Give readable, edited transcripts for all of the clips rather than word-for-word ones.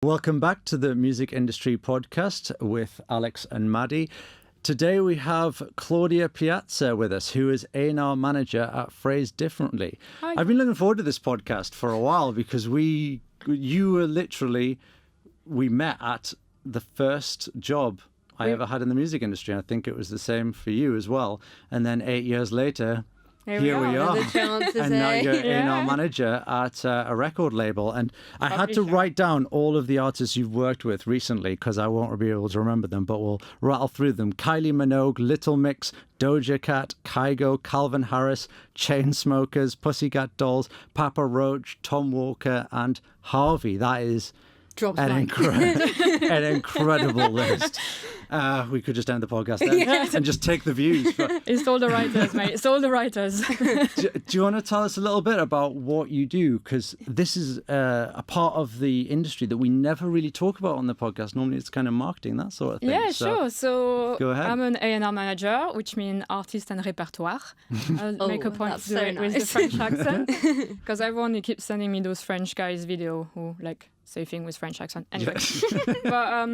Welcome back to the Music Industry Podcast with Alex and Maddie. Today we have Claudia Piazza with us, who is A&R manager at Phrase Differently. Hi. I've been looking forward to this podcast for a while because we met at the first job I ever had in the music industry. I think it was the same for you as well. And then 8 years later, here we are. And now you're A&R manager at a record label. And I had to write down all of the artists you've worked with recently because I won't be able to remember them, but we'll rattle through them. Kylie Minogue, Little Mix, Doja Cat, Kygo, Calvin Harris, Chainsmokers, Pussycat Dolls, Papa Roach, Tom Walker, and Harvey. That is an incredible list. We could just end the podcast there and just take the views. But it's all the writers, mate. It's all the writers. do you want to tell us a little bit about what you do? Because this is a part of the industry that we never really talk about on the podcast. Normally it's kind of marketing, that sort of thing. Yeah, sure. So go ahead. I'm an A&R manager, which means artist and repertoire. I'll make a point to do it with the French accent. Because everyone keeps sending me those French guys video who say things with French accent. Anyway. But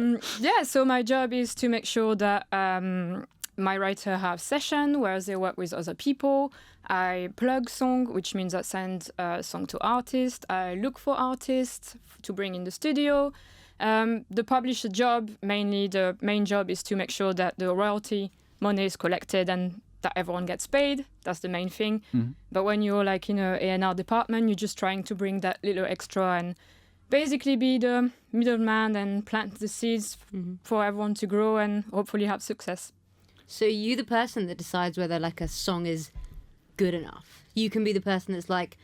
so my job is to make sure that my writer have session where they work with other people. I plug song, which means I send a song to artists. I look for artists to bring in the studio. The publisher job, mainly the main job is to make sure that the royalty money is collected and that everyone gets paid. That's the main thing. Mm-hmm. But when you're like in a A&R department, you're just trying to bring that little extra and basically be the middleman and plant the seeds for everyone to grow and hopefully have success. So you the person that decides whether like a song is good enough. You can be the person that's like,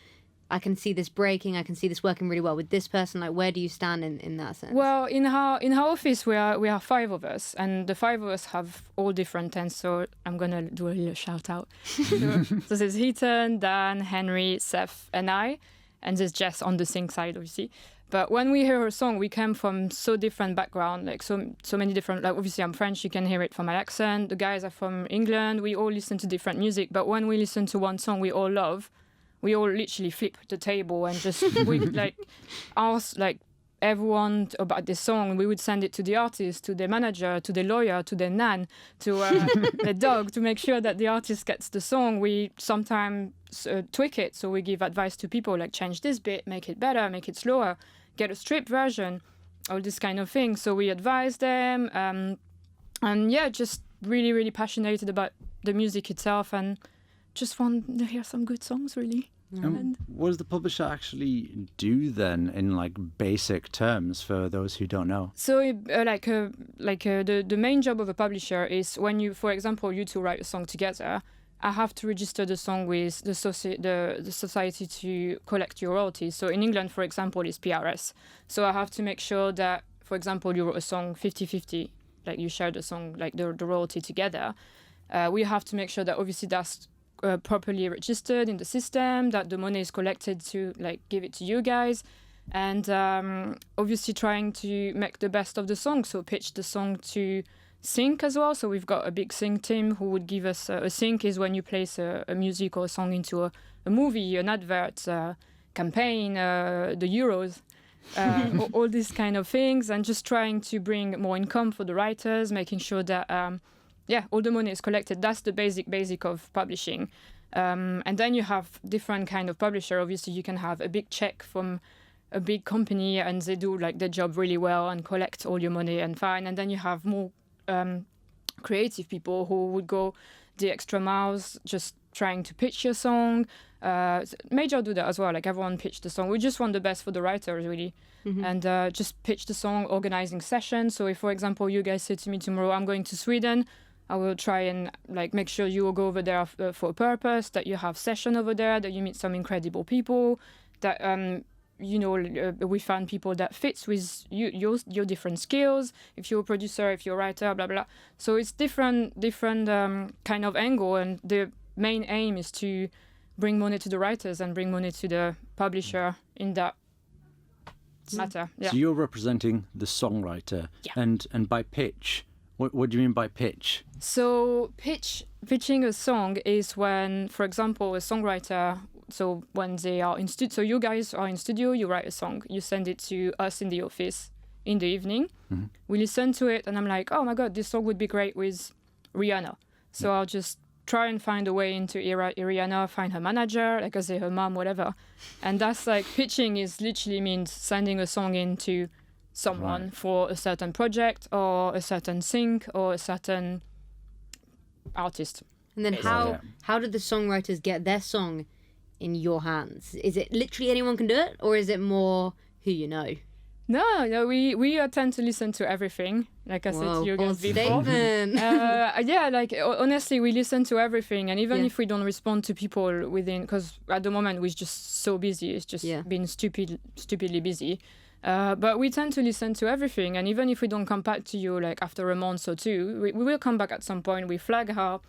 I can see this breaking, I can see this working really well with this person. Like, where do you stand in that sense? Well, in our office we are 5 of us, and the 5 of us have all different tents. So I'm gonna do a little shout out. So there's Heaton, Dan, Henry, Seth, and I, and there's Jess on the sing side, obviously. But when we hear a song, we come from so different background, like so many different, like obviously I'm French, you can hear it from my accent. The guys are from England, we all listen to different music. But when we listen to one song we all love, we all literally flip the table and just we like ask like everyone about this song. We would send it to the artist, to the manager, to the lawyer, to the nan, to the dog, to make sure that the artist gets the song. We sometimes tweak it, so we give advice to people like change this bit, make it better, make it slower, get a stripped version, all this kind of thing. So we advise them, and just really, really passionate about the music itself and just want to hear some good songs, really. And what does the publisher actually do then, in like basic terms, for those who don't know? So, the main job of a publisher is when you, for example, you two write a song together. I have to register the song with the society to collect your royalties. So in England, for example, it's PRS. So I have to make sure that, for example, you wrote a song 50-50, like you share the song, like the royalty together. We have to make sure that obviously that's properly registered in the system, that the money is collected to like give it to you guys, and obviously trying to make the best of the song. So pitch the song to sync as well. So we've got a big sync team who would give us a sync is when you place a music or a song into a movie, an advert, campaign, the Euros, all these kind of things, and just trying to bring more income for the writers, making sure that all the money is collected. That's the basic of publishing. And then you have different kind of publisher. Obviously, you can have a big check from a big company and they do like their job really well and collect all your money and fine. And then you have more creative people who would go the extra miles just trying to pitch your song. Major do that as well. Like everyone pitch the song. We just want the best for the writers, really. Mm-hmm. And just pitch the song, organizing sessions. So if, for example, you guys say to me tomorrow, I'm going to Sweden, I will try and like make sure you will go over there for a purpose, that you have session over there, that you meet some incredible people, that we find people that fits with your different skills. If you're a producer, if you're a writer, blah blah. So it's different kind of angle, and the main aim is to bring money to the writers and bring money to the publisher in that matter. Yeah. So you're representing the songwriter, and by pitch. What do you mean by pitch? So pitching a song is when, for example, a songwriter, so when they are in studio, so you guys are in studio, you write a song, you send it to us in the office, in the evening. We listen to it and I'm like, oh my God, this song would be great with Rihanna. So I'll just try and find a way into Rihanna, find her manager, like I say, her mom, whatever. And that's like pitching is literally means sending a song in to someone for a certain project or a certain sync or a certain artist. And then how did the songwriters get their song in your hands? Is it literally anyone can do it, or is it more who you know? No, we tend to listen to everything. Like I said to you guys before. Like honestly, we listen to everything, and even if we don't respond to people within, because at the moment we're just so busy, it's just been stupidly busy. But we tend to listen to everything, and even if we don't come back to you like after a month or two, we will come back at some point. We flag our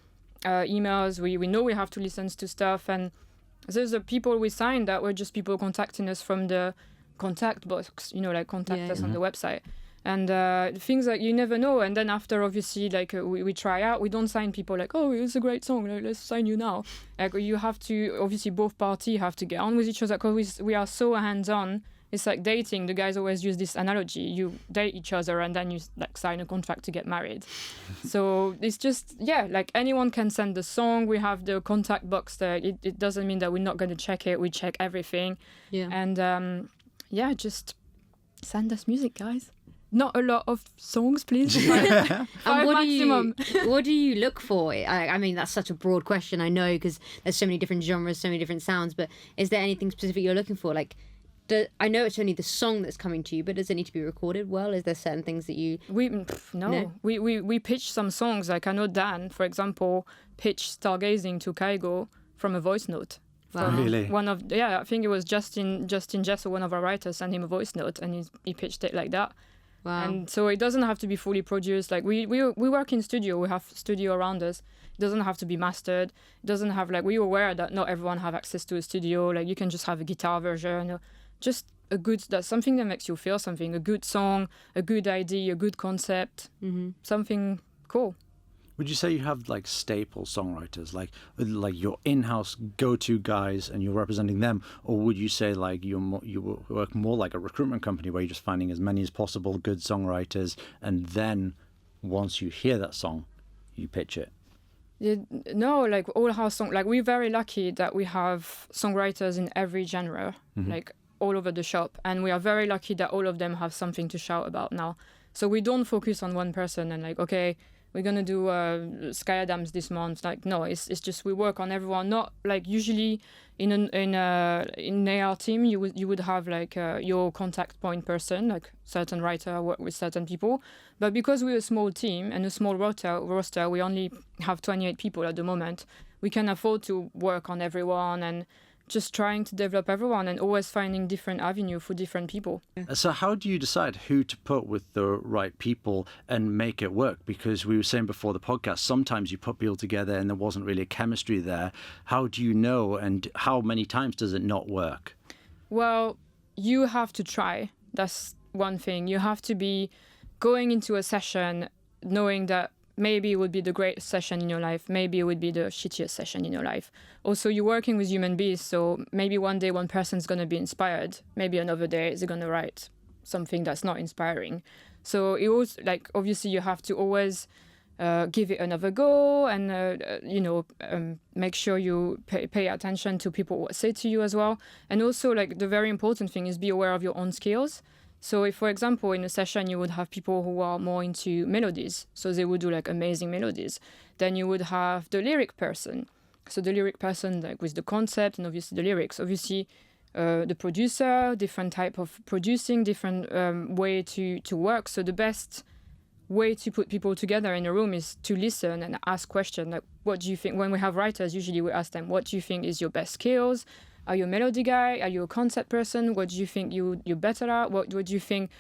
emails. We know we have to listen to stuff, and there's the people we signed that were just people contacting us from the contact box, like contact us on the website, and things like you never know. And then after, obviously, like we try out, we don't sign people like, oh, it's a great song, like, let's sign you now. Like you have to, obviously both parties have to get on with each other, because we are so hands-on. It's like dating. The guys always use this analogy: you date each other and then you like sign a contract to get married. So it's just like anyone can send the song. We have the contact box there. It doesn't mean that we're not going to check it. We check everything. And just send us music, guys. Not a lot of songs, please. And what do you look for? I mean, that's such a broad question, I know, because there's so many different genres, so many different sounds, but is there anything specific you're looking for? Like, I know it's only the song that's coming to you, but does it need to be recorded well? Is there certain things that you... No. We pitch some songs. Like I know Dan, for example, pitched Stargazing to Kygo from a voice note. Wow. Really? I think it was Justin Jesso, one of our writers, sent him a voice note, and he pitched it like that. Wow. And so it doesn't have to be fully produced. Like we work in studio. We have studio around us. It doesn't have to be mastered. It doesn't have we're aware that not everyone have access to a studio. Like you can just have a guitar version, just that's something that makes you feel something. A good song, a good idea, a good concept, something cool. Would you say you have like staple songwriters, like your in-house go-to guys, and you're representing them, or would you say like you work more like a recruitment company where you're just finding as many as possible good songwriters, and then once you hear that song, you pitch it? No, like all our songs, like we're very lucky that we have songwriters in every genre, like all over the shop, and we are very lucky that all of them have something to shout about now. So we don't focus on one person and like, okay, we're going to do Sky Adams this month. Like, no, it's just we work on everyone. Not like usually in an AR team, you would have like your contact point person, like certain writer work with certain people. But because we're a small team and a small roster, we only have 28 people at the moment. We can afford to work on everyone and just trying to develop everyone and always finding different avenue for different people. So how do you decide who to put with the right people and make it work? Because we were saying before the podcast, sometimes you put people together and there wasn't really a chemistry there. How do you know, and how many times does it not work? Well, you have to try. That's one thing. You have to be going into a session knowing that maybe it would be the greatest session in your life. Maybe it would be the shittiest session in your life. Also, you're working with human beings, so maybe one day one person's going to be inspired. Maybe another day they're going to write something that's not inspiring. So it was like, obviously you have to always give it another go and, make sure you pay attention to people what say to you as well. And also, like, the very important thing is be aware of your own skills. So if, for example, in a session, you would have people who are more into melodies, so they would do like amazing melodies. Then you would have the lyric person. So the lyric person, like with the concept and obviously the lyrics. Obviously, the producer, different type of producing, different way to work. So the best way to put people together in a room is to listen and ask questions. Like, what do you think? When we have writers, usually we ask them, what do you think is your best skills? Are you a melody guy? Are you a concept person? What do you think you're better at? What do you think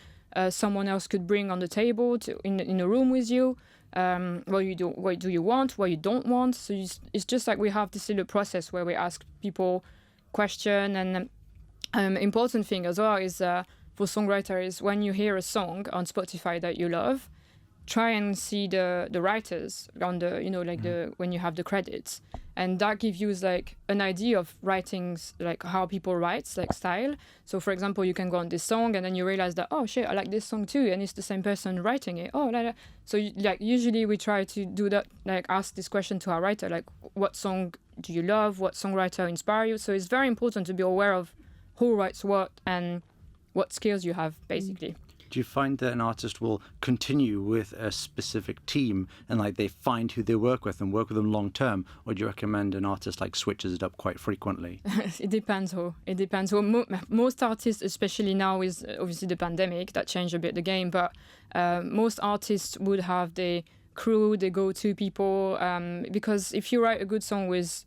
someone else could bring on the table in a room with you? What do you want? What you don't want? So it's just like we have this little process where we ask people questions. And important thing as well is for songwriters is when you hear a song on Spotify that you love, try and see the writers on the, you know, like when you have the credits, and that gives you like an idea of writings, like how people write, like style. So for example, you can go on this song and then you realize that, oh shit, I like this song too, and it's the same person writing it. Oh, like, so like usually we try to do that, like ask this question to our writer, like what song do you love, what songwriter inspire you. So it's very important to be aware of who writes what and what skills you have, basically. Do you find that an artist will continue with a specific team and like they find who they work with and work with them long term, or do you recommend an artist like switches it up quite frequently? It depends who. It depends who. Most artists, especially now with obviously the pandemic, that changed a bit the game, but most artists would have the crew, the go-to people, because if you write a good song with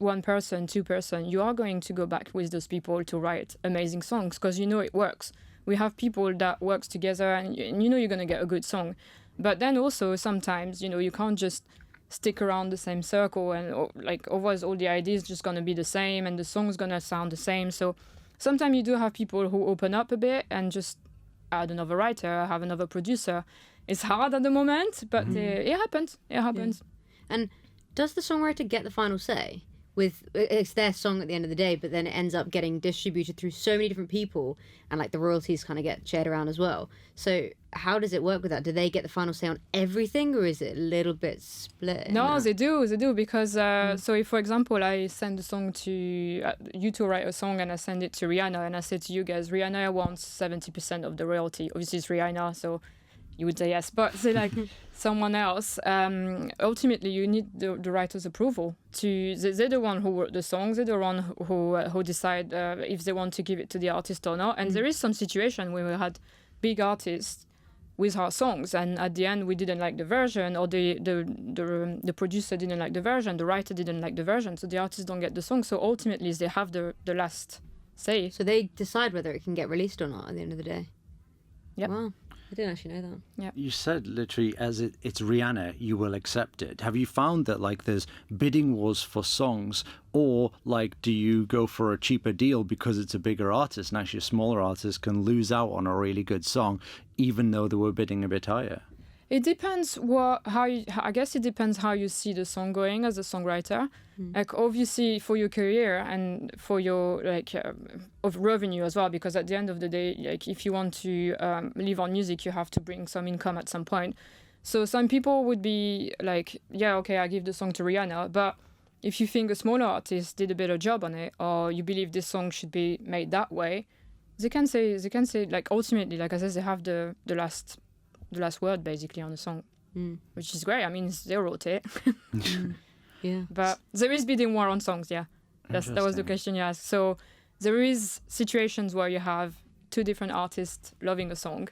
one person, two person, you are going to go back with those people to write amazing songs because you know it works. We have people that works together and you know you're going to get a good song. But then also sometimes, you know, you can't just stick around the same circle and like otherwise all the ideas just going to be the same and the song's going to sound the same. So sometimes you do have people who open up a bit and just add another writer, have another producer. It's hard at the moment, but it happens. It happens. Yeah. And does the songwriter get the final say? It's their song at the end of the day, but then it ends up getting distributed through so many different people, and like the royalties kind of get shared around as well. So how does it work with that? Do they get the final say on everything, or is it a little bit split? No, they do because so if, for example, I send a song to you two write a song and I send it to Rihanna and I say to you guys, Rihanna wants 70% of the royalty. Obviously it's Rihanna, so you would say yes, but say like someone else, ultimately you need the writer's approval. They're the one who wrote the songs, they're the one who decide if they want to give it to the artist or not. And there is some situation where we had big artists with our songs, and at the end we didn't like the version, or the producer didn't like the version, the writer didn't like the version, so the artists don't get the song. So ultimately they have the last say. So they decide whether it can get released or not at the end of the day. Yeah. Wow. I didn't actually know that. Yeah. You said literally as it's Rihanna, you will accept it. Have you found that like there's bidding wars for songs, or like do you go for a cheaper deal because it's a bigger artist and actually a smaller artist can lose out on a really good song even though they were bidding a bit higher? It depends I guess it depends how you see the song going as a songwriter. Like obviously for your career and for your like of revenue as well, because at the end of the day, like if you want to live on music, you have to bring some income at some point. So some people would be like, yeah, okay, I give the song to Rihanna, but if you think a smaller artist did a better job on it, or you believe this song should be made that way, they can say like ultimately, like I said, they have the last word basically on the song, which is great. I mean, they wrote it. Yeah. But there is bidding war on songs, yeah. That was the question you asked. So there is situations where you have two different artists loving a song,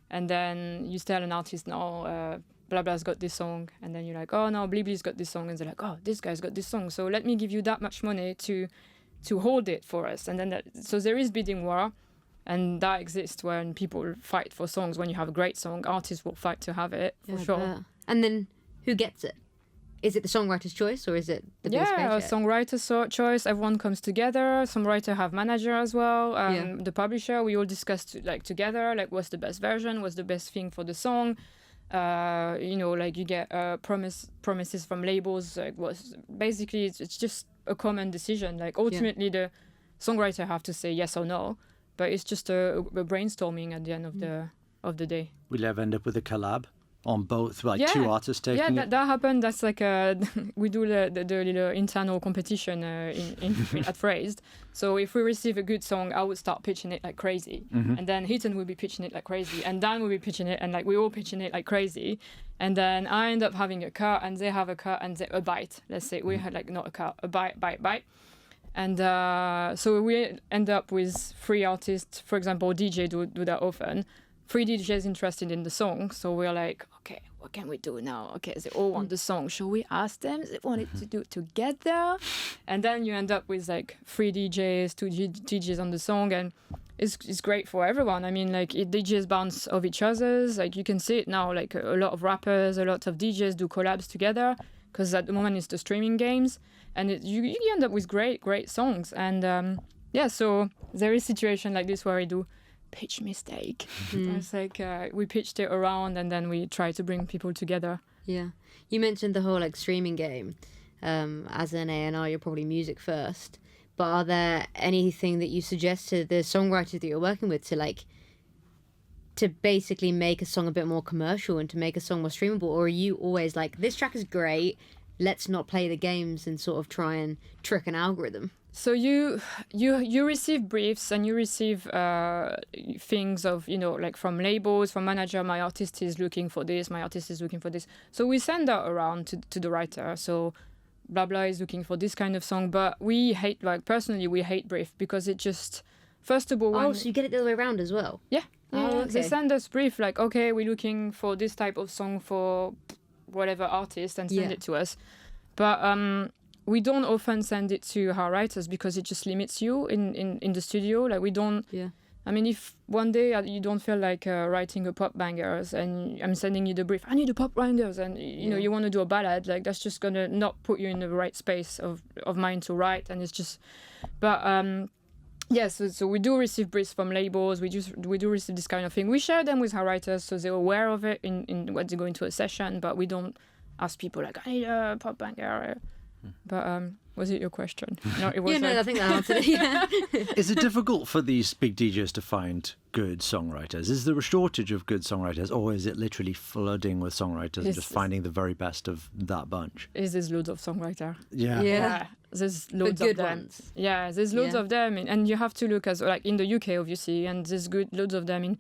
and then you tell an artist, no, blah blah's got this song, and then you're like, oh no, Blibli's got this song, and they're like, oh, this guy's got this song, so let me give you that much money to hold it for us. And then so there is bidding war. And that exists when people fight for songs. When you have a great song, artists will fight to have it, for sure. Yeah. And then who gets it? Is it the songwriter's choice, or is it the biggest paycheck? Songwriter's choice. Everyone comes together. Some writer have manager as well. The publisher, we all discuss together, like what's the best version, what's the best thing for the song. Like you get promises from labels. Like basically it's just a common decision. Like ultimately the songwriter have to say yes or no. But it's just a brainstorming at the end of the day. We'll ever end up with a collab on both, like two artists taking it? Yeah, that happened. That's like we do the little internal competition at Phrased. So if we receive a good song, I would start pitching it like crazy. And then Heaton will be pitching it like crazy. And Dan will be pitching it, and like we all pitching it like crazy. And then I end up having a cut, and they have a cut, and a bite. Let's say we had like not a cut, a bite. And so we end up with 3 artists. For example, DJ do that often. 3 DJs interested in the song. So we're like, okay, what can we do now? Okay, they all want the song. Should we ask them? They wanted to do it together. And then you end up with like 3 DJs, 2 DJs on the song. And it's great for everyone. I mean, like DJs bounce off each other's. Like you can see it now, like a lot of rappers, a lot of DJs do collabs together. Because at the moment it's the streaming games. And you end up with great songs. And so there is situation like this where we do pitch mistake. It's like we pitched it around and then we tried to bring people together. Yeah. You mentioned the whole like streaming game. As an A&R, you're probably music first. But are there anything that you suggest to the songwriters that you're working with to basically make a song a bit more commercial and to make a song more streamable? Or are you always like, this track is great, let's not play the games and sort of try and trick an algorithm? So you receive briefs and you receive things of, like from labels, from manager, my artist is looking for this, my artist is looking for this. So we send that around to the writer. So blah blah is looking for this kind of song, but we hate, like personally, we hate brief because it just, first of all... so you get it the other way around as well? Yeah. Okay. They send us brief like, okay, we're looking for this type of song for whatever artist and send it to us. But we don't often send it to our writers because it just limits you in the studio. Like we don't... Yeah. I mean, if one day you don't feel like writing a pop bangers and I'm sending you the brief, I need a pop bangers, and you want to do a ballad, like that's just gonna not put you in the right space of mind to write, and it's just... But so we do receive briefs from labels. We do receive this kind of thing. We share them with our writers so they're aware of it in when they go into a session, but we don't ask people like, I need a pop banger. But was it your question? No, it was. I think that answered it. Yeah. Is it difficult for these big DJs to find good songwriters? Is there a shortage of good songwriters, or is it literally flooding with songwriters and just finding the very best of that bunch? There's loads of songwriters. Yeah. There's loads of them. Ones. Yeah, there's loads of them, and you have to look as like in the UK, obviously, and there's loads of them in.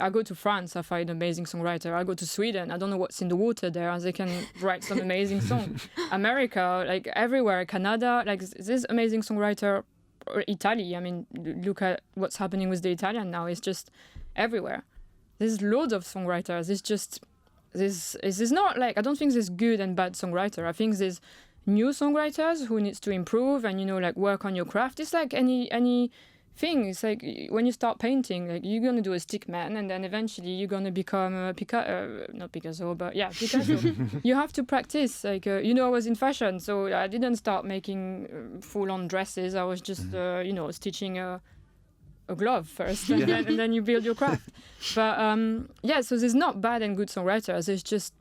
I go to France, I find amazing songwriter. I go to Sweden, I don't know what's in the water there, and they can write some amazing songs. America, like everywhere, Canada, like this amazing songwriter. Or Italy, I mean, look at what's happening with the Italian now. It's just everywhere. There's loads of songwriters. It's just there's not like, I don't think there's good and bad songwriter. I think there's new songwriters who needs to improve and like work on your craft. It's like any thing. It's like when you start painting, like you're gonna do a stick man, and then eventually you're gonna become a not Picasso, but yeah, Picasso. You have to practice. Like I was in fashion, so I didn't start making full-on dresses. I was just stitching a glove first, and then you build your craft. But so there's not bad and good songwriters. There's just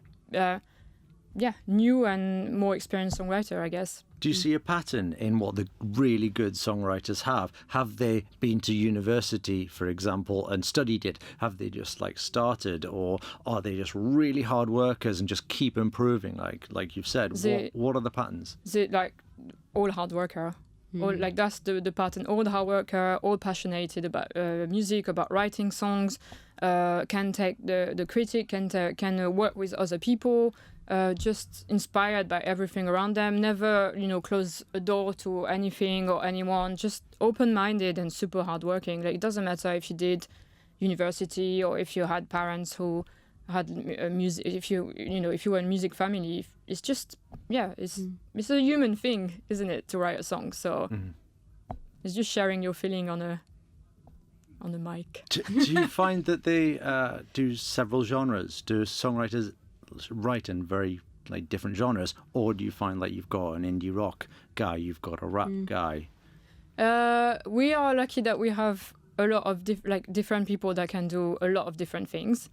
new and more experienced songwriter, I guess. Do you see a pattern in what the really good songwriters have? Have they been to university, for example, and studied it? Have they just started, or are they just really hard workers and just keep improving? Like you've said, what are the patterns? All hard worker. All, that's the pattern. All hard worker, all passionate about music, about writing songs. Can take the critic, can work with other people. Just inspired by everything around them, never, close a door to anything or anyone, just open-minded and super hardworking. Like, it doesn't matter if you did university or if you had parents who had music, if you were in music family. It's just, it's a human thing, isn't it, to write a song? So it's just sharing your feeling on a mic. Do you find that they do several genres? Do songwriters write in very different genres, or do you find you've got an indie rock guy, you've got a rap guy? We are lucky that we have a lot of different people that can do a lot of different things.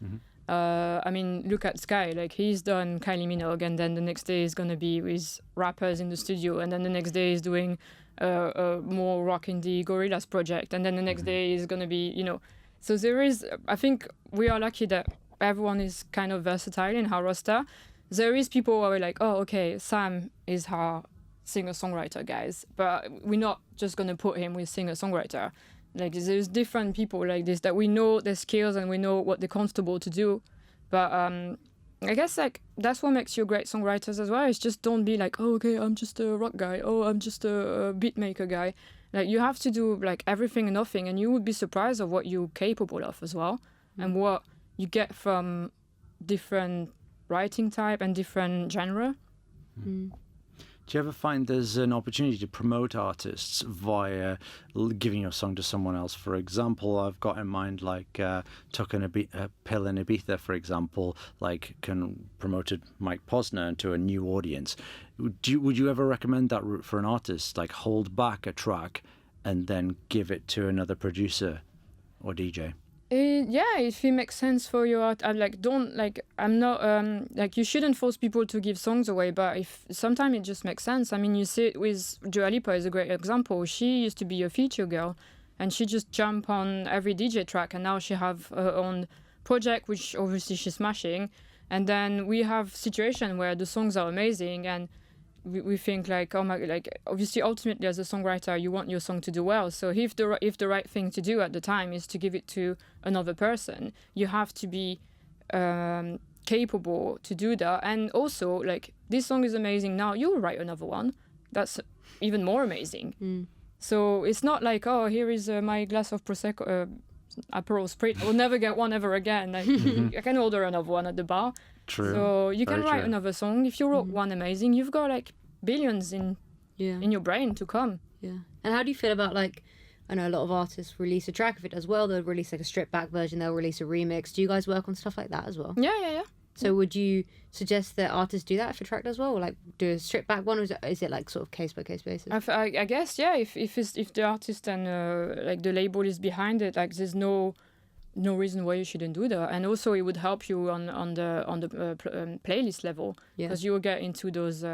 I mean, look at Sky, he's done Kylie Minogue, and then the next day is going to be with rappers in the studio, and then the next day is doing a more rock indie Gorillaz project, and then the next day is going to be, so there is, I think we are lucky that everyone is kind of versatile in our roster. There is people who are like, oh, okay, Sam is our singer-songwriter, guys, but we're not just going to put him with singer-songwriter. There's different people like this that we know their skills and we know what they're comfortable to do. But I guess that's what makes you great songwriters as well. It's just don't be like, oh, okay, I'm just a rock guy. Oh, I'm just a beat maker guy. You have to do everything and nothing, and you would be surprised of what you're capable of as well, and what you get from different writing type and different genre. Do you ever find there's an opportunity to promote artists via giving your song to someone else? For example, I've got in mind Tucking a Pill in Ibiza, for example, promoted Mike Posner into a new audience. Would you ever recommend that route for an artist? Hold back a track and then give it to another producer or DJ? If it makes sense for your art, I'm not you shouldn't force people to give songs away, but if sometimes it just makes sense. I mean, you see it with Dua Lipa is a great example. She used to be a feature girl, and she just jumped on every DJ track, and now she have her own project, which obviously she's smashing. And then we have situation where the songs are amazing, and we think like, oh my, like obviously ultimately as a songwriter you want your song to do well. So if the right thing to do at the time is to give it to another person, you have to be capable to do that. And also like, this song is amazing, now you'll write another one that's even more amazing. So it's not like, oh, here is my glass of prosecco, Aperol Spritz, I'll never get one ever again. Like, I can order another one at the bar. True. So you can Very write true. another song. If you wrote one amazing, you've got like billions in your brain to come. Yeah. And how do you feel about, like, I know a lot of artists release a track of it as well. They'll release like a stripped back version. They'll release a remix. Do you guys work on stuff like that as well? Yeah. So would you suggest that artists do that if a track does well, or like do a stripped back one, or is it like sort of case by case basis? I guess yeah. If the artist and like the label is behind it, like there's no reason why you shouldn't do that. And also it would help you on the playlist level, because you will get into those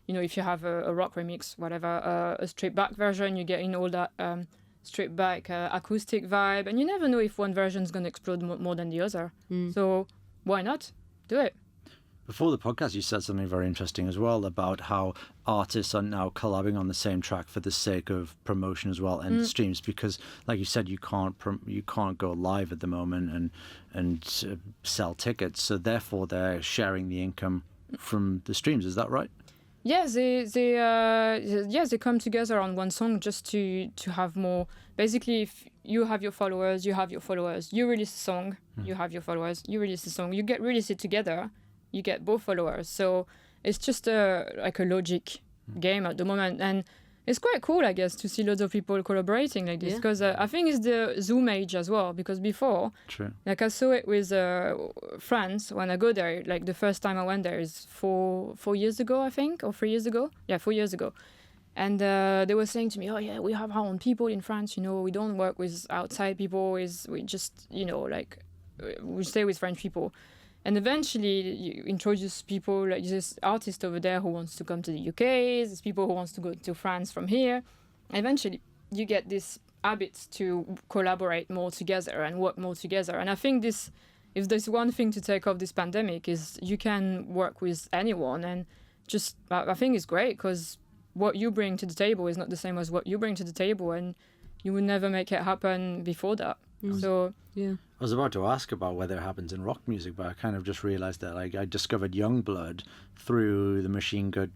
if you have a rock remix, whatever, a stripped back version, you get in all that stripped back acoustic vibe, and you never know if one version is going to explode more than the other. So why not do it? Before the podcast, you said something very interesting as well about how artists are now collabing on the same track for the sake of promotion as well and streams, because, like you said, you can't go live at the moment and sell tickets, so therefore they're sharing the income from the streams. Is that right? Yeah, they come together on one song just to have more. Basically, if you have your followers, you have your followers. You release a song, you have your followers. You release a song, you release it together. You get both followers. So it's just like a logic game at the moment. And it's quite cool, I guess, to see lots of people collaborating like this, because I think it's the Zoom age as well, because before, like I saw it with France when I go there, like the first time I went there is 4 years ago, I think, or 3 years ago. Yeah, 4 years ago. And they were saying to me, oh yeah, we have our own people in France, we don't work with outside people, we just, we stay with French people. And eventually you introduce people, like this artist over there who wants to come to the UK, there's people who wants to go to France from here. Eventually you get this habit to collaborate more together and work more together. And I think if there's one thing to take off this pandemic, is you can work with anyone, and just, I think it's great, because what you bring to the table is not the same as what you bring to the table, and you would never make it happen before that. So yeah. I was about to ask about whether it happens in rock music, but I kind of just realised that I discovered Youngblood through the Machine Gun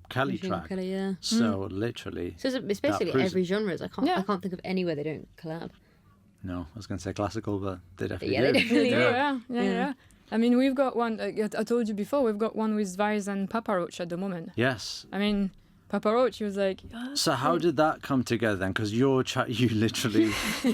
Kelly track. Kelly, yeah. So literally, so it's basically every genre. I can't think of anywhere they don't collab. No, I was going to say classical, but they definitely do. They do. Yeah. I mean, we've got one. I told you before, we've got one with Vice and Papa Roach at the moment. Yes. I mean, Papa Roach, he was like... So how did that come together then? Because you literally...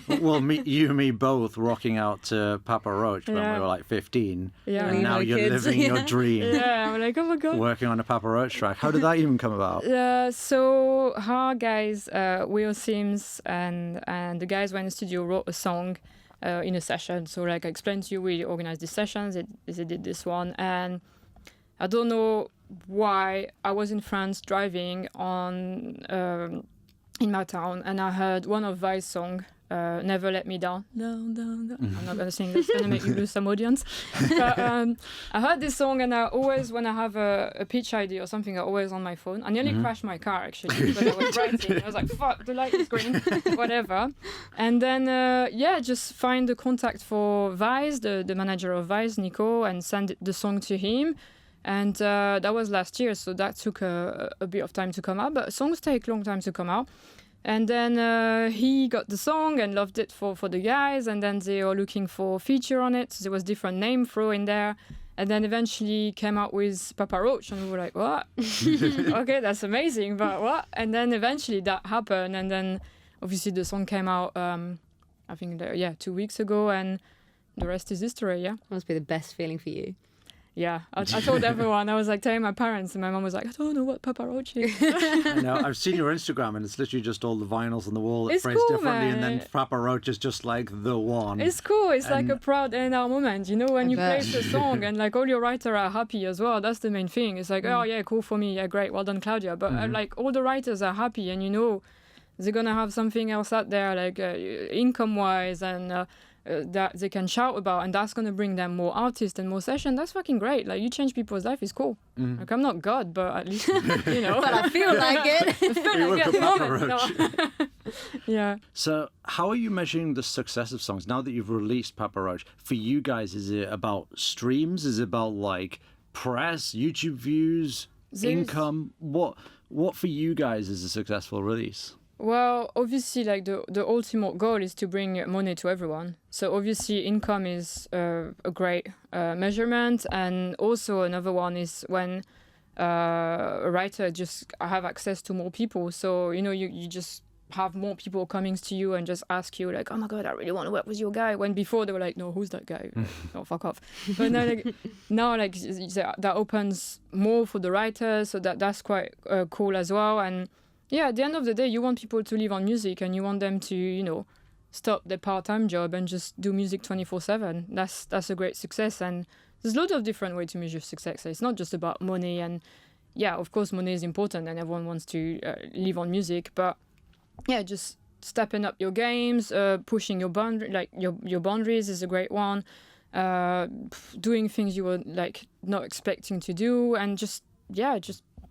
well, you and me both rocking out to Papa Roach when we were like 15. Yeah. And now you're living your dream. Yeah, I'm like, oh my God. Working on a Papa Roach track. How did that even come about? So our guys, Will Sims and the guys went in the studio, wrote a song in a session. So like I explained to you, we organized these sessions. They did this one. And I don't know why I was in France driving on in my town, and I heard one of Vice's song, Never Let Me Down. I'm not gonna sing, that's gonna make you lose some audience. But I heard this song, and I always, when I have a pitch idea or something, I always on my phone. I nearly crashed my car actually when I was writing. I was like, fuck, the light is green, whatever. And then just find the contact for Vice, the manager of Vice, Nico, and send the song to him. And that was last year, so that took a bit of time to come out, but songs take a long time to come out. And then he got the song and loved it for the guys, and then they were looking for a feature on it, so there was different name thrown in there, and then eventually came out with Papa Roach, and we were like, what? Okay, that's amazing, but what? And then eventually that happened, and then obviously the song came out, I think, 2 weeks ago, and the rest is history, yeah. Must be the best feeling for you. yeah, I told everyone. I was like telling my parents, and my mom was like, I don't know what Papa Roach is. I know. I've seen your Instagram, and it's literally just all the vinyls on the wall that phrase cool, differently, man. and then Papa Roach is just like the one. It's cool. It's like a proud A&R moment, you know, when you play the song and like all your writers are happy as well. That's the main thing. It's like, oh yeah, cool for me. Yeah, great. Well done, Claudia. But like all the writers are happy, and you know, they're gonna have something else out there, like income-wise, and that they can shout about, and that's gonna bring them more artists and more session. That's fucking great. Like you change people's life is cool. Like I'm not God, but at least you know. But I feel like it. I feel like it at the moment. No. Yeah. So how are you measuring the success of songs now that you've released Papa Roach? For you guys, is it about streams? Is it about like press, YouTube views, income? What for you guys is a successful release? Well, obviously, like the ultimate goal is to bring money to everyone. So obviously, income is a great measurement, and also another one is when a writer just have access to more people. So you know, you just have more people coming to you and just ask you like, oh my god, I really want to work with your guy. When before they were like, no, who's that guy? Oh, fuck off. But now like that opens more for the writers, so that's quite cool as well. And yeah, at the end of the day, you want people to live on music, and you want them to, you know, stop their part-time job and just do music 24/7. That's a great success, and there's lots of different ways to measure success. It's not just about money, and yeah, of course, money is important, and everyone wants to live on music. But yeah, just stepping up your games, pushing your your boundaries is a great one. Doing things you were like not expecting to do, and just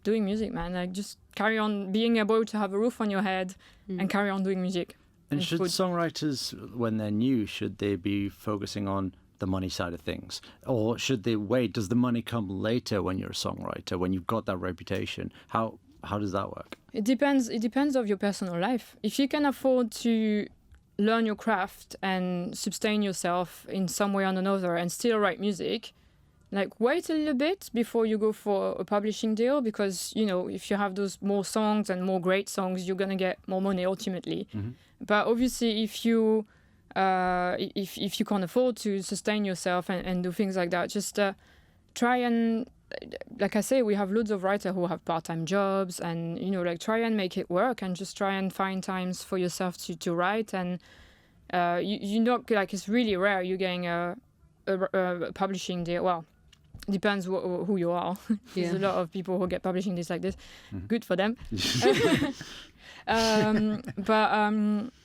doing music, man. Like just carry on being able to have a roof on your head and carry on doing music. And should songwriters, when they're new, should they be focusing on the money side of things, or should they wait? Does the money come later when you're a songwriter, when you've got that reputation? How does that work? It depends. It depends of your personal life. If you can afford to learn your craft and sustain yourself in some way or another and still write music, like wait a little bit before you go for a publishing deal, because you know if you have those more songs and more great songs, you're gonna get more money ultimately. But obviously, if you can't afford to sustain yourself and do things like that, just try and, like I say, we have loads of writers who have part-time jobs, and you know, like try and make it work, and just try and find times for yourself to write. And you know, like it's really rare you're getting a publishing deal. Well, depends who you are. There's a lot of people who get publishing deals like this. Good for them.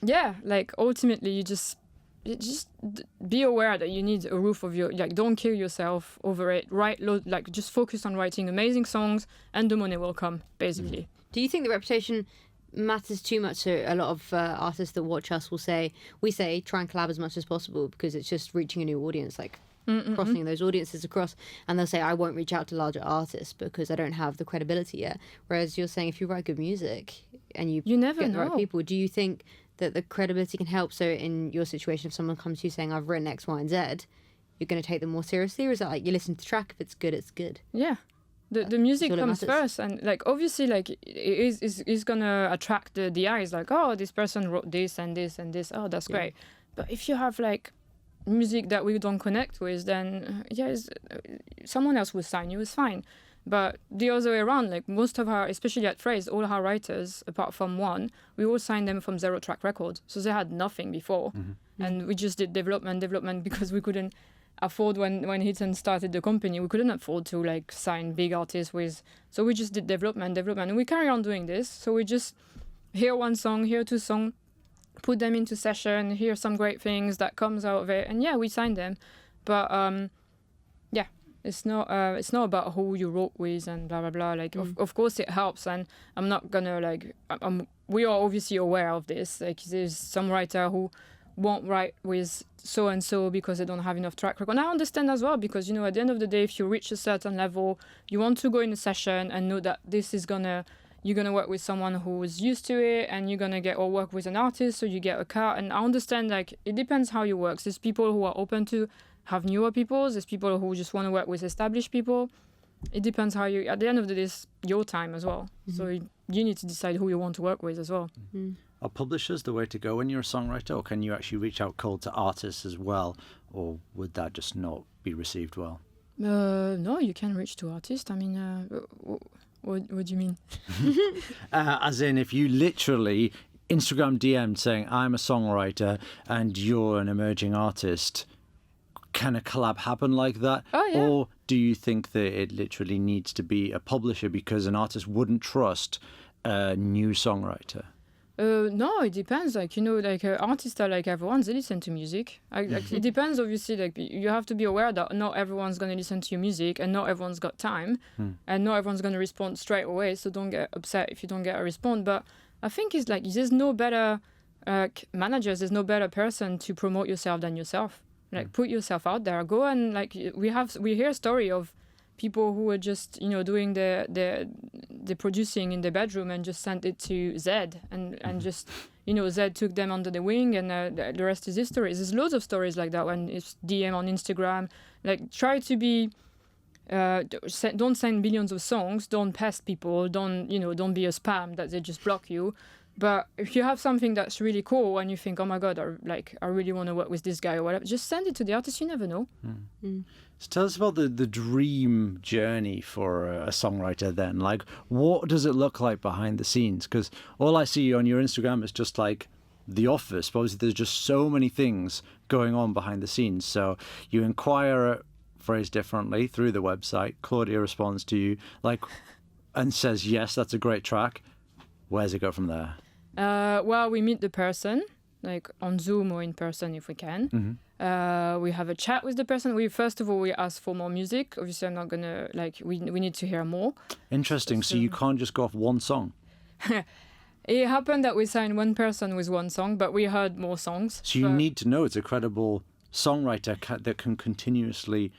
Yeah, like ultimately you just be aware that you need a roof of your, like don't kill yourself over it. Like just focus on writing amazing songs, and the money will come, basically. Do you think the reputation matters too much? So a lot of artists that watch us will say, try and collab as much as possible, because it's just reaching a new audience, like crossing those audiences across. And they'll say, I won't reach out to larger artists because I don't have the credibility yet. Whereas you're saying if you write good music and you never get the know. right people, do you think that the credibility can help? So in your situation, if someone comes to you saying, I've written X, Y, and Z, you're going to take them more seriously? Or is that like you listen to the track, if it's good, it's good? Yeah. The music comes first, and like obviously like it is gonna attract the eyes, like, oh, this person wrote this and this and this, oh, that's great. But if you have like music that we don't connect with, then someone else will sign you, it's fine. But the other way around, like most of our, especially at Phrase, all our writers, apart from one, we all signed them from 0-track records, so they had nothing before. And we just did development because we couldn't afford, when Hitton started the company, we couldn't afford to like sign big artists with, so we just did development, and we carry on doing this. So we just hear one song, hear two songs, put them into session, hear some great things that comes out of it, and we signed them. But it's not about who you wrote with and blah blah blah. Like of course it helps, and I'm not gonna like we are obviously aware of this. Like there's some writer who won't write with so and so because they don't have enough track record. And I understand as well, because you know at the end of the day, if you reach a certain level, you want to go in a session and know that you're gonna work with someone who is used to it, and you're gonna get or work with an artist, so you get a cut. And I understand, like it depends how you work. There's people who are open to have newer people. There's people who just want to work with established people. It depends how you. At the end of the day, it's your time as well. So you need to decide who you want to work with as well. Are publishers the way to go when you're a songwriter, or can you actually reach out cold to artists as well, or would that just not be received well? No, you can reach to artists. I mean, what do you mean? As in, if you literally Instagram DM saying, I'm a songwriter and you're an emerging artist, can a collab happen like that? Oh, yeah. Or do you think that it literally needs to be a publisher because an artist wouldn't trust a new songwriter? No, it depends. Like, artists are like everyone. They listen to music. It depends, obviously. Like, you have to be aware that not everyone's going to listen to your music and not everyone's got time and not everyone's going to respond straight away. So don't get upset if you don't get a response. But I think it's like there's no better managers, there's no better person to promote yourself than yourself. Like, put yourself out there. Go and, like, we hear a story of people who were just, doing the producing in the bedroom and just sent it to Zed and just, Zed took them under the wing and the rest is history. There's loads of stories like that when it's DM on Instagram. Like, try to be, don't send billions of songs, don't pest people, don't be a spam that they just block you. But if you have something that's really cool and you think, oh my God, I really want to work with this guy or whatever, just send it to the artist. You never know. So tell us about the dream journey for a songwriter then. Like, what does it look like behind the scenes? Because all I see on your Instagram is just like the office. But obviously there's just so many things going on behind the scenes. So you inquire, phrased differently, through the website. Claudia responds to you and says, yes, that's a great track. Where's it go from there? Well, we meet the person, like on Zoom or in person if we can. We have a chat with the person. First of all, we ask for more music. Obviously, I'm not gonna we need to hear more. Interesting. So you can't just go off one song. It happened that we signed one person with one song, but we heard more songs. So you need to know it's a credible songwriter that can continuously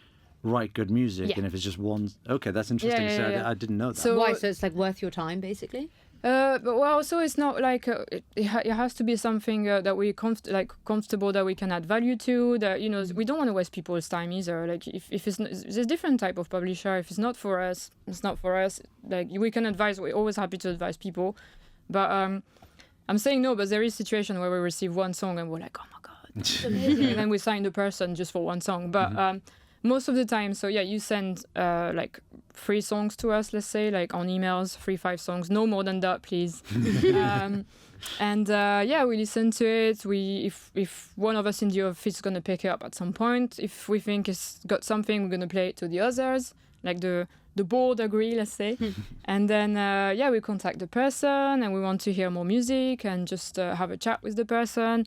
write good music. And if it's just one, okay, that's interesting. I didn't know that. So why? So it's like worth your time, basically. But well, so it's not like it has to be something that we comfortable, that we can add value to. That we don't want to waste people's time either. Like if it's there's a different type of publisher. If it's not for us, it's not for us. Like we can advise. We're always happy to advise people. But I'm saying no. But there is a situation where we receive one song and we're like, oh my God, it's amazing. And then we sign the person just for one song. But most of the time, so yeah, you send 3 songs to us, let's say, like on emails, 3-5 songs, no more than that, please. And we listen to it. If one of us in the office is gonna pick it up at some point, if we think it's got something, we're gonna play it to the others, like the board agree, let's say. And then we contact the person and we want to hear more music and just have a chat with the person.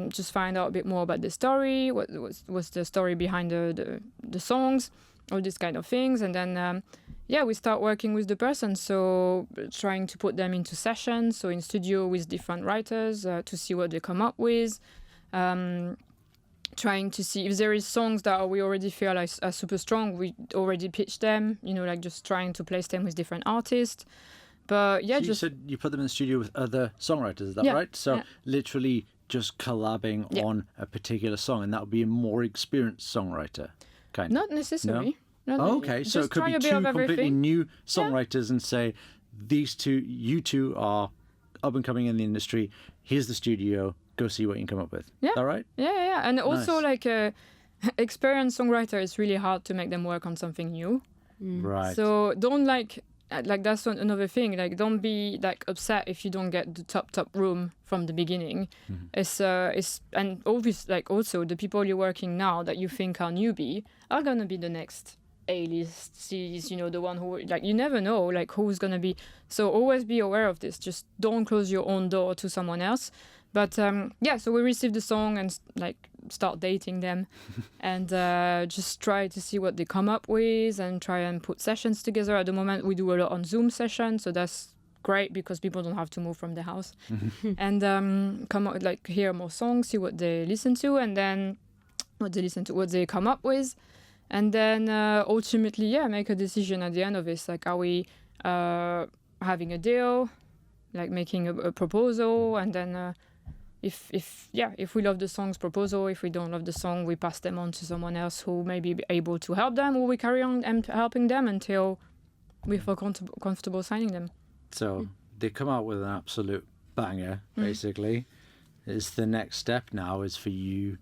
Just find out a bit more about the story, what's the story behind the songs, all these kind of things. And then, we start working with the person. So trying to put them into sessions, so in studio with different writers to see what they come up with. Trying to see if there is songs that we already feel are super strong, we already pitch them, just trying to place them with different artists. But so you said you put them in the studio with other songwriters, is that right? So literally just collabing on a particular song, and that would be a more experienced songwriter, kind of. Not necessarily. No? Okay, so it could be 2 completely new songwriters and say, you two are up and coming in the industry, here's the studio, go see what you can come up with. Is that right? Yeah. And also experienced songwriter, it's really hard to make them work on something new. Right. So don't that's another thing. Like, don't be upset if you don't get the top room from the beginning. It's and obviously also the people you're working now that you think are newbie are gonna be the next A-list series. The one who you never know who's gonna be. So always be aware of this. Just don't close your own door to someone else. But so we receive the song and start dating them and just try to see what they come up with and try and put sessions together. At the moment, we do a lot on Zoom sessions, so that's great because people don't have to move from the house. And come up hear more songs, see what they listen to, and then what they come up with, and then ultimately make a decision at the end of this. Are we having a deal, making a proposal, and then if we love the song's proposal, if we don't love the song, we pass them on to someone else who may be able to help them, or we carry on helping them until we feel comfortable signing them. So they come out with an absolute banger, basically. Is the next step now is for you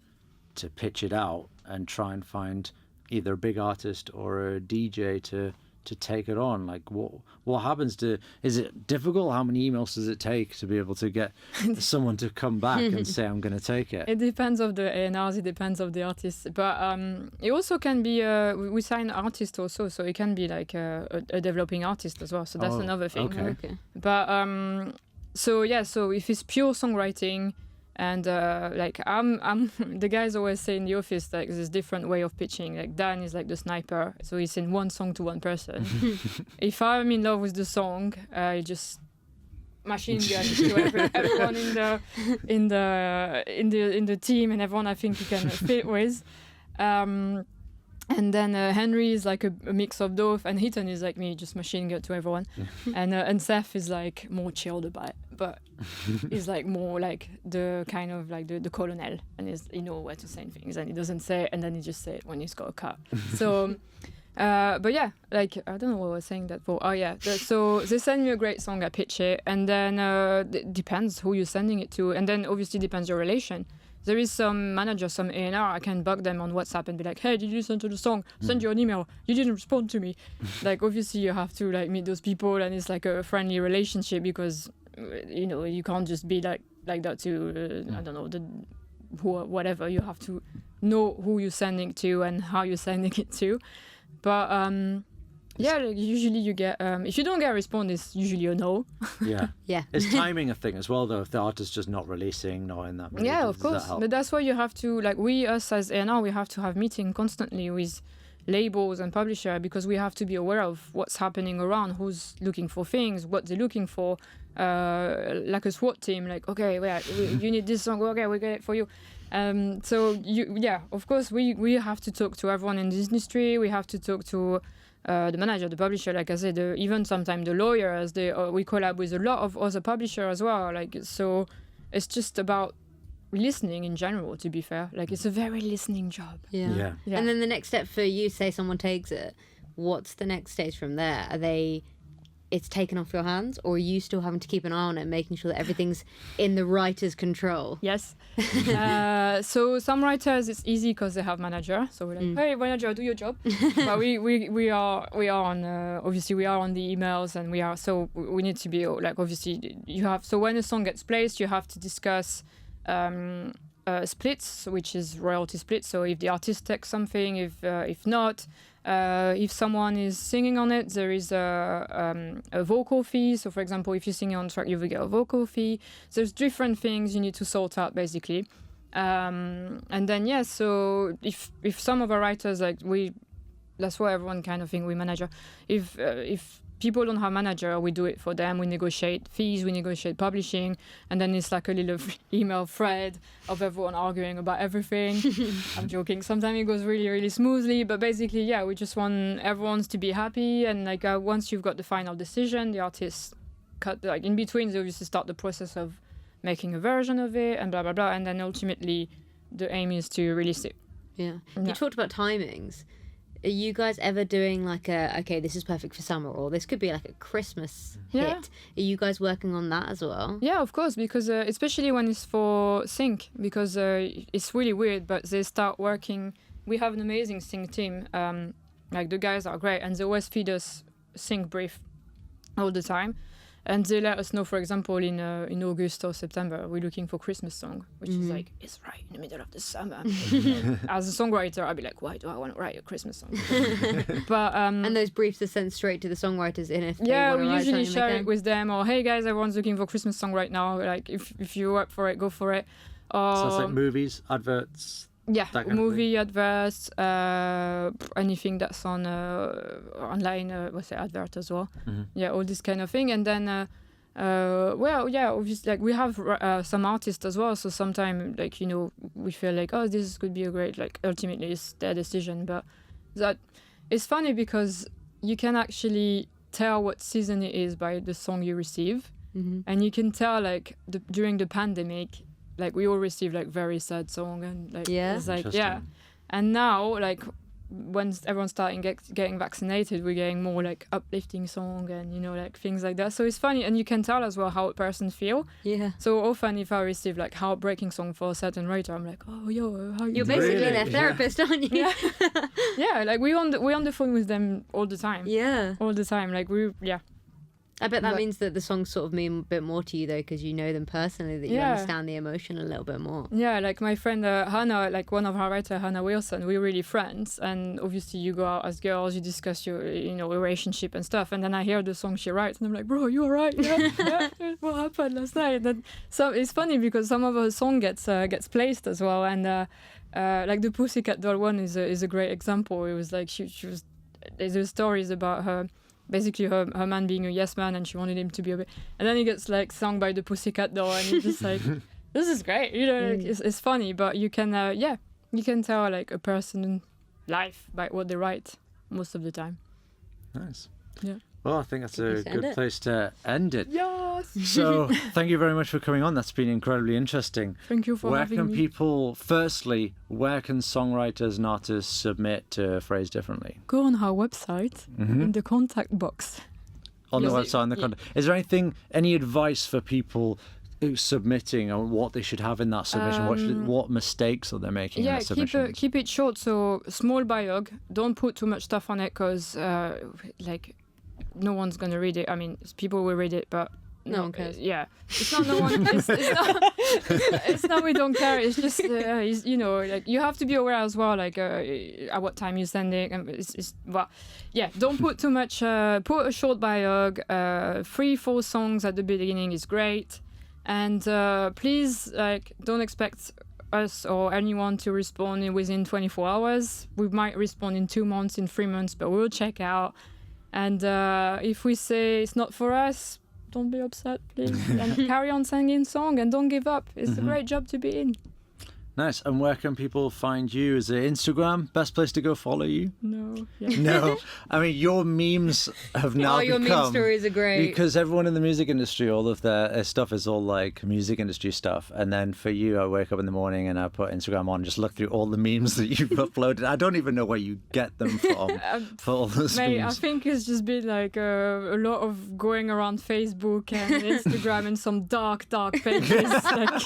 to pitch it out and try and find either a big artist or a DJ to take it on? Like, what happens to? Is it difficult? How many emails does it take to be able to get someone to come back and say, I'm going to take it? It depends of the A&Rs, it depends of the artist, but it also can be we sign artists also, so it can be like a developing artist as well, so that's another thing. Okay. But so if it's pure songwriting, and like I'm the guys always say in the office, like there's different way of pitching. Like Dan is like the sniper, so he's in one song to one person. If I'm in love with the song, I just machine gun to everyone in the team, and everyone I think you can fit with. And then Henry is like a mix of both, and Heaton is like me, just machine gun to everyone. And Seth is like more chilled about it, but he's like more like the kind of like the colonel, and he know where to say things, and he doesn't say it, and then he just say it when he's got a cut. So, but yeah, like I don't know what I was saying that for. Oh yeah, so they send me a great song, I pitch it, and then it depends who you're sending it to, and then obviously depends your relation. There is some manager, some A&R, I can bug them on WhatsApp and be like, hey, did you listen to the song? Send you an email. You didn't respond to me. Like, obviously, you have to like meet those people, and it's like a friendly relationship, because, you can't just be like that to, I don't know, whatever. You have to know who you're sending to and how you're sending it to. But yeah, like usually you get, if you don't get a response, it's usually a no. Yeah. Yeah. Is timing a thing as well, though? If the artist's just not releasing, not in that mood, yeah, of course. That but that's why you have to, like us as A&R, we have to have meeting constantly with labels and publisher, because we have to be aware of what's happening around, who's looking for things, what they're looking for, like a SWAT team, like, okay, you need this song, okay, we get it for you. So of course we have to talk to everyone in the industry. We have to talk to the manager, the publisher, like I said, even sometimes the lawyers. We collab with a lot of other publishers as well. Like, so it's just about listening in general, to be fair. Like, it's a very listening job. Yeah. And then the next step for you, say someone takes it, what's the next stage from there? It's taken off your hands, or are you still having to keep an eye on it, making sure that everything's in the writer's control? Yes. So some writers, it's easy because they have manager. So we're like, hey, manager, do your job. But we are on, obviously we are on the emails, and we need to be like, obviously so when a song gets placed, you have to discuss splits, which is royalty splits. So if the artist takes something, if not, if someone is singing on it, there is a vocal fee. So, for example, if you're singing on track, you will get a vocal fee. There's different things you need to sort out, basically. And then, so if some of our writers, like that's why everyone kind of think we manager. If people don't have manager, we do it for them. We negotiate fees, we negotiate publishing, and then it's like a little email thread of everyone arguing about everything. I'm joking. Sometimes it goes really, really smoothly, but basically, we just want everyone to be happy. And like once you've got the final decision, the artists cut, like in between, they obviously start the process of making a version of it and blah, blah, blah. And then ultimately, the aim is to release it. Yeah. You talked about timings. Are you guys ever doing like okay, this is perfect for summer, or this could be like a Christmas hit? Are you guys working on that as well? Yeah, of course, because especially when it's for sync, because it's really weird, but they start working. We have an amazing sync team. Like the guys are great, and they always feed us sync brief all the time. And they let us know, for example, in August or September, we're looking for Christmas song, which is like, it's right in the middle of the summer. As a songwriter, I'd be like, why do I want to write a Christmas song? But and those briefs are sent straight to the songwriters in if they want to we write usually share like it with them, or hey guys, everyone's looking for a Christmas song right now. Like if you're up for it, go for it. So it's like movies, adverts. Yeah, movie adverts, anything that's on online, advert as well. Yeah, all this kind of thing. And then, obviously, like we have some artists as well. So sometimes, like, we feel like, oh, this could be a great, like, ultimately it's their decision. But that it's funny because you can actually tell what season it is by the song you receive. And you can tell, like, during the pandemic, like we all receive like very sad song, and like it's like and now like when everyone started getting vaccinated, we're getting more like uplifting song and, you know, like things like that. So it's funny, and you can tell as well how a person feel. Yeah. So often if I receive like heartbreaking song for a certain writer, I'm like, oh, yo, how you You're doing? basically Really? their therapist, aren't you? Yeah. Yeah, like we're on the phone with them all the time. Yeah. All the time. Like I bet that But- means that the songs sort of mean a bit more to you, though, because you know them personally, that you Yeah. understand the emotion a little bit more. Yeah, like my friend Hannah, like one of our writers, Hannah Wilson, we're really friends. And obviously you go out as girls, you discuss your, you know, relationship and stuff. And then I hear the song she writes and I'm like, bro, you all right? Yeah, yeah. What happened last night? And so it's funny because some of her song gets placed as well. And like the Pussycat Doll one is a great example. It was like she was, there's stories about her, basically her man being a yes man, and she wanted him to be a bit, and then he gets like sung by the Pussycat Doll, and it's just like, this is great, you know, like, it's funny, but you can you can tell like a person's life by what they write most of the time. Nice. Yeah. Well, I think that's a to end good it. place to end it. Yes. So thank you very much for coming on. That's been incredibly interesting. Thank you for Where having can me. people, firstly, where can songwriters and artists submit to Phrase Differently? Go on our website in the contact box. On the Yes. website, on the content. Is there any advice for people who's submitting on what they should have in that submission? What mistakes are they making in Yeah, that submission? keep it short. So small biog. Don't put too much stuff on it because like no one's gonna read it. I mean, people will read it, but No one cares. Yeah, it's not no one. It's not we don't care. It's just you know, like you have to be aware as well, like at what time you send it. And well, yeah. Don't put too much. Put a short biog. 3-4 songs at the beginning is great, and please like don't expect us or anyone to respond within 24 hours. We might respond in 2 months, in 3 months, but we'll check out. And if we say it's not for us, don't be upset, please. And carry on singing song and don't give up. It's a great job to be in. Nice. And where can people find you? Is it Instagram? Best place to go follow you? No. Yeah. No. I mean, your memes have now your become... meme stories are great. Because everyone in the music industry, all of their stuff is all like music industry stuff. And then for you, I wake up in the morning and I put Instagram on and just look through all the memes that you've uploaded. I don't even know where you get them from for all those Mate, I memes. think it's just been like a lot of going around Facebook and Instagram and some dark pages like,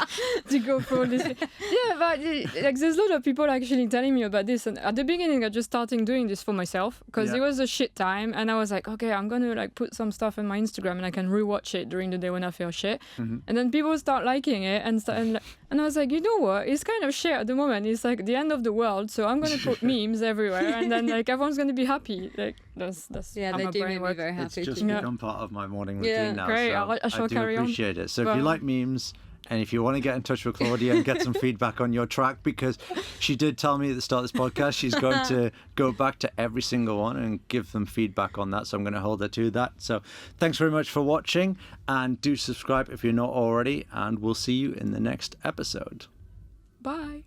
to go through all this. Yeah, but like there's a lot of people actually telling me about this. And at the beginning, I just started doing this for myself because it was a shit time. And I was like, okay, I'm going to like put some stuff on my Instagram and I can rewatch it during the day when I feel shit. And then people start liking it and I was like, you know what? It's kind of shit at the moment. It's like the end of the world. So I'm going to put memes everywhere and then like everyone's going to be happy. Like that's Yeah, how they my do brain make me works. very It's happy. just too. become part of my morning routine Yeah. now. Great, So I shall do carry on. appreciate it. So if Well- you like memes, and if you want to get in touch with Claudia and get some feedback on your track, because she did tell me at the start of this podcast she's going to go back to every single one and give them feedback on that. So I'm going to hold her to that. So thanks very much for watching, and do subscribe if you're not already, and we'll see you in the next episode. Bye.